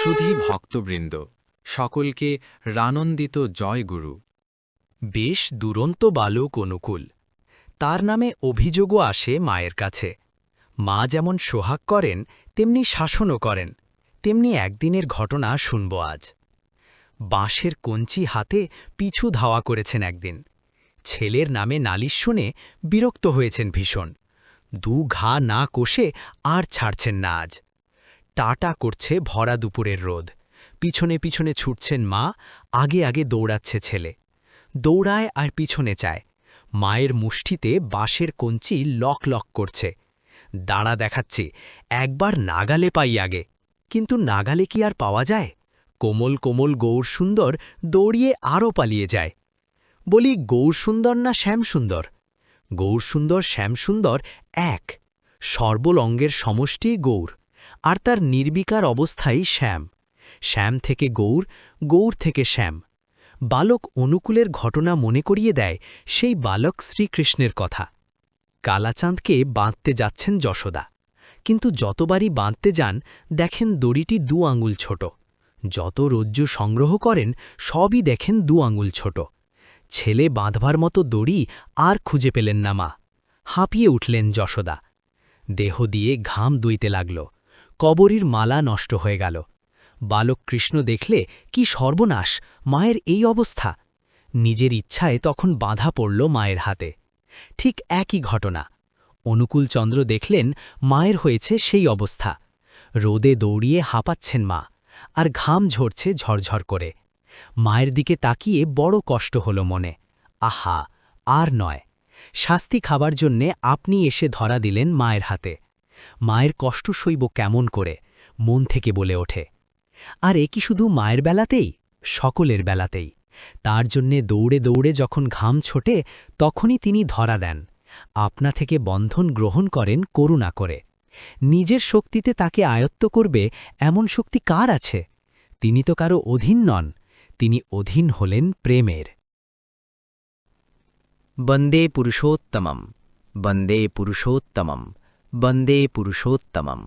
সুধী ভক্তবৃন্দ, সকলকে রানন্দিত জয় গুরু। বেশ দুরন্ত বালক অনুকূল। তার নামে অভিযোগও আসে মায়ের কাছে। মা যেমন সোহাগ করেন তেমনি শাসনও করেন, তেমনি একদিনের ঘটনা শুনব আজ। বাঁশের কঞ্চি হাতে পিছু ধাওয়া করেছেন একদিন। ছেলের নামে নালিশ শুনে বিরক্ত হয়েছেন ভীষণ। ঘা না কষে আর ছাড়ছেন না আজ। টাটা করছে ভরা দুপুরের রোদ। পিছনে পিছনে ছুটছেন মা, আগে আগে দৌড়াচ্ছে ছেলে। দৌড়ায় আর পিছনে চায়। মায়ের মুষ্টিতে বাঁশের কঞ্চি লক লক করছে। দাঁড়া দেখাচ্ছি, একবার নাগালে পাই আগে। কিন্তু নাগালে কি আর পাওয়া যায়? কোমল কোমল গৌরসুন্দর দৌড়িয়ে আরও পালিয়ে যায়। বলি, গৌরসুন্দর না শ্যামসুন্দর? গৌরসুন্দর শ্যামসুন্দর এক। সর্বলঙ্গের সমষ্টি গৌর, আর তার নির্বিকার অবস্থাই শ্যাম। শ্যাম থেকে গৌর, গৌর থেকে শ্যাম। বালক অনুকূলের ঘটনা মনে করিয়ে দেয় সেই বালক শ্রীকৃষ্ণের কথা। কালাচাঁদকে বাঁধতে যাচ্ছেন যশোদা, কিন্তু যতবারই বাঁধতে যান দেখেন দড়িটি 2 আঙুল ছোট। যত রজ্জু সংগ্রহ করেন সবই দেখেন 2 আঙুল ছোট। ছেলে বাঁধবার মতো দড়ি আর খুঁজে পেলেন না মা। হাঁপিয়ে উঠলেন যশোদা। দেহ দিয়ে ঘাম দইতে লাগল। কবরীর মালা নষ্ট হয়ে গেল। বালক কৃষ্ণ দেখলে কি সর্বনাশ, মায়ের এই অবস্থা। নিজের ইচ্ছায় তখন বাঁধা পড়ল মায়ের হাতে। ঠিক একই ঘটনা। অনুকূলচন্দ্র দেখলেন মায়ের হয়েছে সেই অবস্থা। রোদে দৌড়িয়ে হাঁপাচ্ছেন মা, আর ঘাম ঝরছে ঝরঝর করে। মায়ের দিকে তাকিয়ে বড় কষ্ট হল মনে। আহা, আর নয়। শাস্তি খাবার জন্যে আপনি এসে ধরা দিলেন মায়ের হাতে। মায়ের কষ্ট সইব কেমন করে, মন থেকে বলে ওঠে। আর এ কি শুধু মায়ের বেলাতেই? সকলের বেলাতেই। তার জন্যে দৌড়ে দৌড়ে যখন ঘাম ছোটে তখনই তিনি ধরা দেন। আপনা থেকে বন্ধন গ্রহণ করেন করুণা করে। নিজের শক্তিতে তাকে আয়ত্ত করবে এমন শক্তি কার আছে? তিনি তো কারো অধীন নন, তিনি অধীন হলেন প্রেমের। বন্দে পুরুষোত্তমম, বন্দে পুরুষোত্তমম, বন্দে পুরুষোত্তমম।